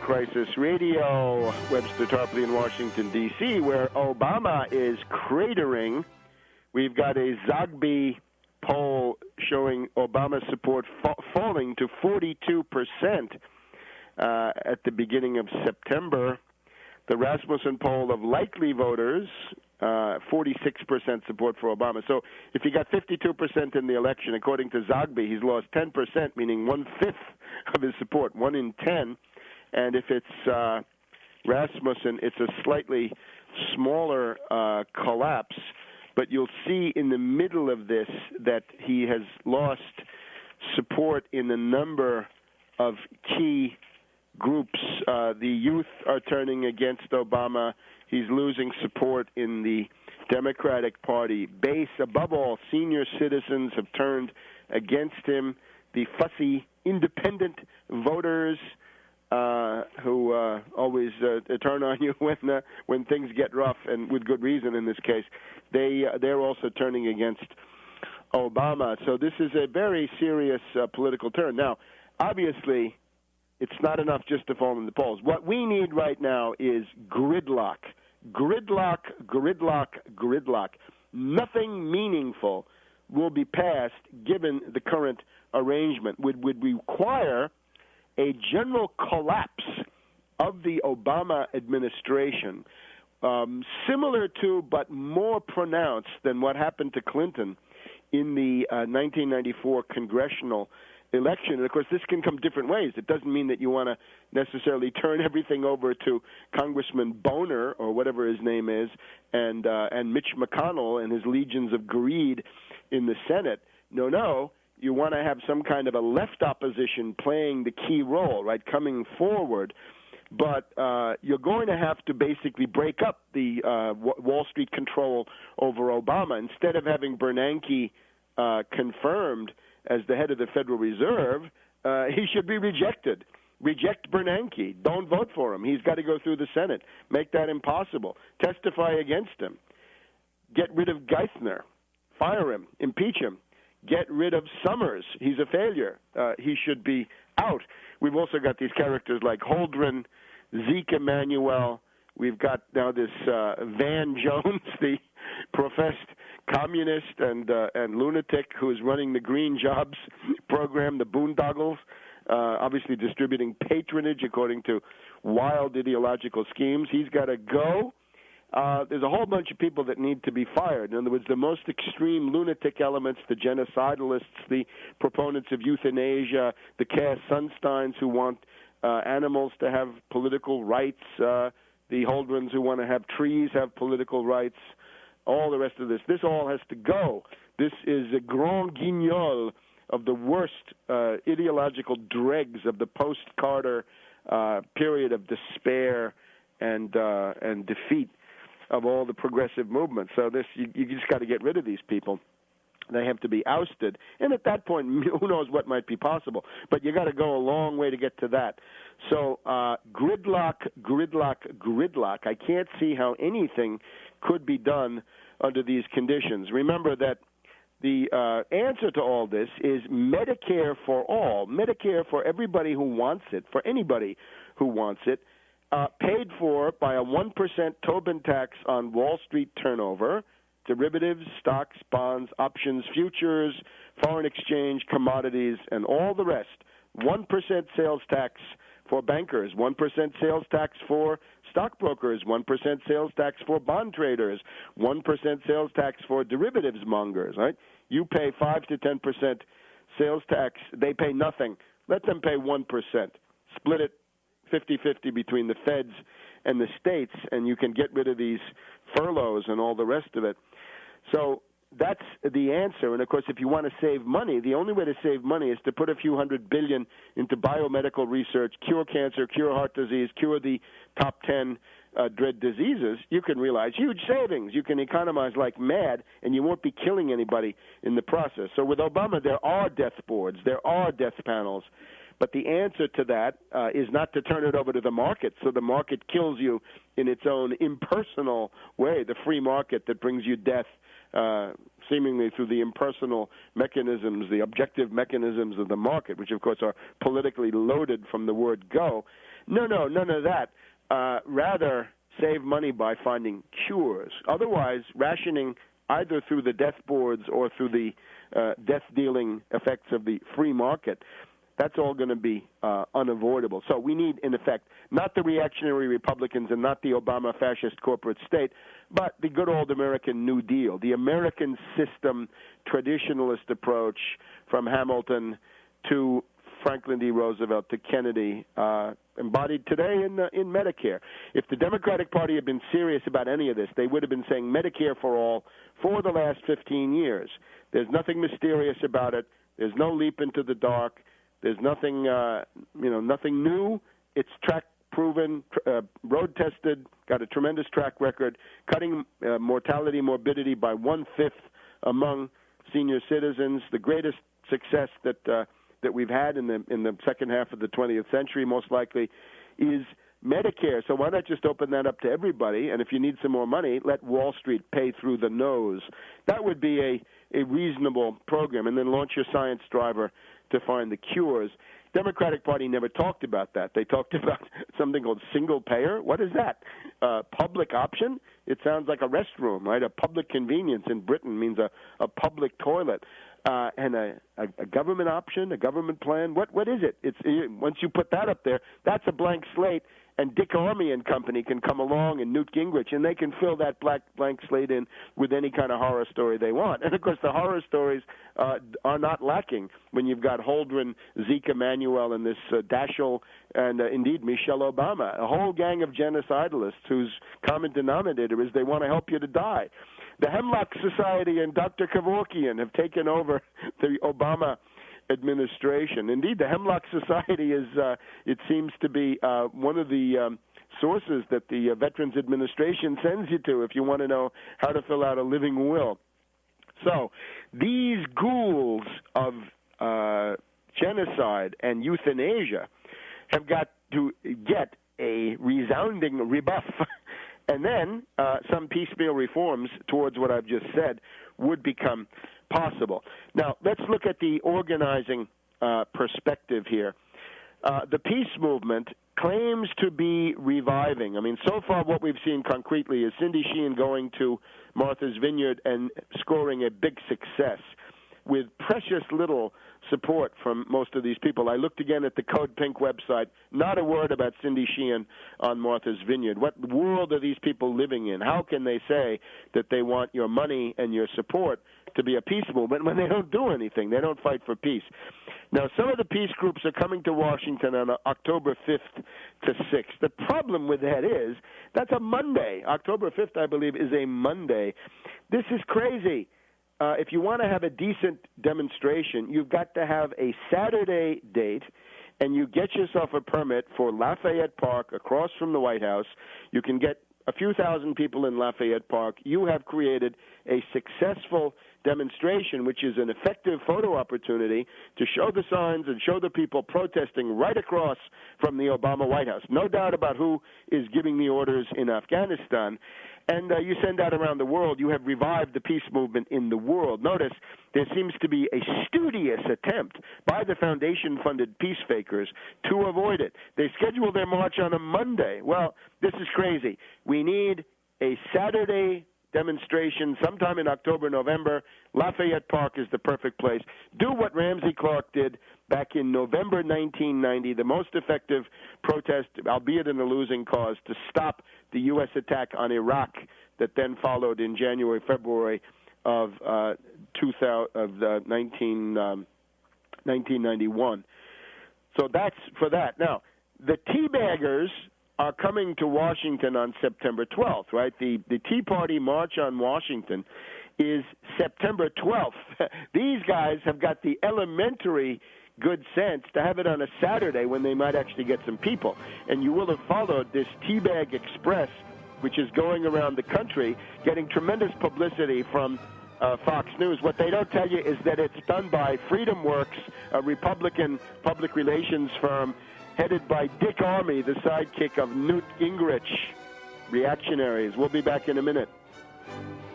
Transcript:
Crisis Radio. Webster Tarpley in Washington, D.C., where Obama is cratering. We've got a Zogby poll showing Obama support falling to 42% at the beginning of September. The Rasmussen poll of likely voters, 46% support for Obama. So if he got 52% in the election, according to Zogby, he's lost 10%, meaning 1/5 of his support, 1 in 10. And if it's Rasmussen, it's a slightly smaller collapse. But you'll see in the middle of this that he has lost support in a number of key groups. The youth are turning against Obama. He's losing support in the Democratic Party base. Above all, senior citizens have turned against him. The fussy independent voters who always turn on you when things get rough, and with good reason in this case, they're also turning against Obama. So this is a very serious political turn. Now, obviously, it's not enough just to fall in the polls. What we need right now is gridlock. Gridlock, gridlock, gridlock. Nothing meaningful will be passed given the current arrangement. Would require a general collapse of the Obama administration, similar to but more pronounced than what happened to Clinton in the 1994 congressional election. And, of course, this can come different ways. It doesn't mean that you want to necessarily turn everything over to Congressman Boner or whatever his name is and Mitch McConnell and his legions of greed in the Senate. No. You want to have some kind of a left opposition playing the key role, right, coming forward. But you're going to have to basically break up the Wall Street control over Obama. Instead of having Bernanke confirmed as the head of the Federal Reserve, he should be rejected. Reject Bernanke. Don't vote for him. He's got to go through the Senate. Make that impossible. Testify against him. Get rid of Geithner. Fire him. Impeach him. Get rid of Summers. He's a failure. He should be out. We've also got these characters like Holdren, Zeke Emanuel. We've got now this Van Jones, the professed communist and lunatic who is running the Green Jobs program, the Boondoggles, obviously distributing patronage according to wild ideological schemes. He's got to go. There's a whole bunch of people that need to be fired. In other words, the most extreme lunatic elements, the genocidalists, the proponents of euthanasia, the Cass Sunsteins who want animals to have political rights, the Holdrens who want to have trees have political rights, all the rest of this. This all has to go. This is a grand guignol of the worst ideological dregs of the post-Carter period of despair and defeat of all the progressive movements. So this, you just got to get rid of these people. They have to be ousted. And at that point, who knows what might be possible. But you got to go a long way to get to that. So gridlock, gridlock, gridlock. I can't see how anything could be done under these conditions. Remember that the answer to all this is Medicare for all, Medicare for everybody who wants it, for anybody who wants it, paid for by a 1% Tobin tax on Wall Street turnover, derivatives, stocks, bonds, options, futures, foreign exchange, commodities, and all the rest. 1% sales tax for bankers, 1% sales tax for stockbrokers, 1% sales tax for bond traders, 1% sales tax for derivatives mongers, right? You pay 5 to 10% sales tax. They pay nothing. Let them pay 1%. Split it 50-50 between the feds and the states, and you can get rid of these furloughs and all the rest of it. So that's the answer. And, of course, if you want to save money, the only way to save money is to put a few $100 billion into biomedical research, cure cancer, cure heart disease, cure the top 10 dread diseases. You can realize huge savings. You can economize like mad, and you won't be killing anybody in the process. So with Obama, there are death boards. There are death panels. But the answer to that is not to turn it over to the market, so the market kills you in its own impersonal way, the free market that brings you death seemingly through the impersonal mechanisms, the objective mechanisms of the market, which, of course, are politically loaded from the word go. No, none of that. Rather, save money by finding cures. Otherwise, rationing either through the death boards or through the death-dealing effects of the free market, that's all going to be unavoidable. So we need, in effect, not the reactionary Republicans and not the Obama fascist corporate state, but the good old American New Deal, the American system traditionalist approach from Hamilton to Franklin D. Roosevelt to Kennedy, embodied today in Medicare. If the Democratic Party had been serious about any of this, they would have been saying Medicare for all for the last 15 years. There's nothing mysterious about it. There's no leap into the dark. There's nothing, nothing new. It's track-proven, road-tested, got a tremendous track record, cutting mortality, morbidity by 1/5 among senior citizens. The greatest success that we've had in the second half of the 20th century, most likely, is Medicare. So why not just open that up to everybody? And if you need some more money, let Wall Street pay through the nose. That would be a reasonable program. And then launch your science driver to find the cures. Democratic Party never talked about that. They talked about something called single payer. What is that? Public option? It sounds like a restroom, right? A public convenience in Britain means a public toilet. And a government option, a government plan. What is it? Once you put that up there, that's a blank slate, and Dick Armey and company can come along and Newt Gingrich, and they can fill that blank slate in with any kind of horror story they want. And, of course, the horror stories are not lacking when you've got Holdren, Zeke Emanuel, and this Daschle, and indeed Michelle Obama, a whole gang of genocidalists whose common denominator is they want to help you to die. The Hemlock Society and Dr. Kevorkian have taken over the Obama administration. Indeed, the Hemlock Society is, it seems to be one of the sources that the Veterans Administration sends you to if you want to know how to fill out a living will. So these ghouls of genocide and euthanasia have got to get a resounding rebuff. And then some piecemeal reforms towards what I've just said would become possible. Now, let's look at the organizing perspective here. The peace movement claims to be reviving. I mean, so far what we've seen concretely is Cindy Sheehan going to Martha's Vineyard and scoring a big success with precious little support from most of these people. I looked again at the Code Pink website, not a word about Cindy Sheehan on Martha's Vineyard. What world are these people living in? How can they say that they want your money and your support to be a peace movement when they don't do anything? They don't fight for peace. Now, some of the peace groups are coming to Washington on October 5th to 6th. The problem with that is that's a Monday. October 5th, I believe, is a Monday. This is crazy. If you want to have a decent demonstration, you've got to have a Saturday date, and you get yourself a permit for Lafayette Park across from the White House. You can get a few thousand people in Lafayette Park. You have created a successful demonstration, which is an effective photo opportunity to show the signs and show the people protesting right across from the Obama White House. No doubt about who is giving the orders in Afghanistan. And you send out around the world, you have revived the peace movement in the world. Notice there seems to be a studious attempt by the foundation-funded peace fakers to avoid it. They schedule their march on a Monday. Well, this is crazy. We need a Saturday demonstration sometime in October, November. Lafayette Park is the perfect place. Do what Ramsey Clark did back in November 1990, the most effective protest, albeit in a losing cause, to stop the U.S. attack on Iraq that then followed in January, February of 1991. So that's for that. Now, the teabaggers are coming to Washington on September 12th, right? The Tea Party March on Washington is September 12th. These guys have got the elementary good sense to have it on a Saturday when they might actually get some people. And you will have followed this Teabag Express, which is going around the country, getting tremendous publicity from Fox News. What they don't tell you is that it's done by Freedom Works, a Republican public relations firm headed by Dick Armey, the sidekick of Newt Gingrich. Reactionaries. We'll be back in a minute.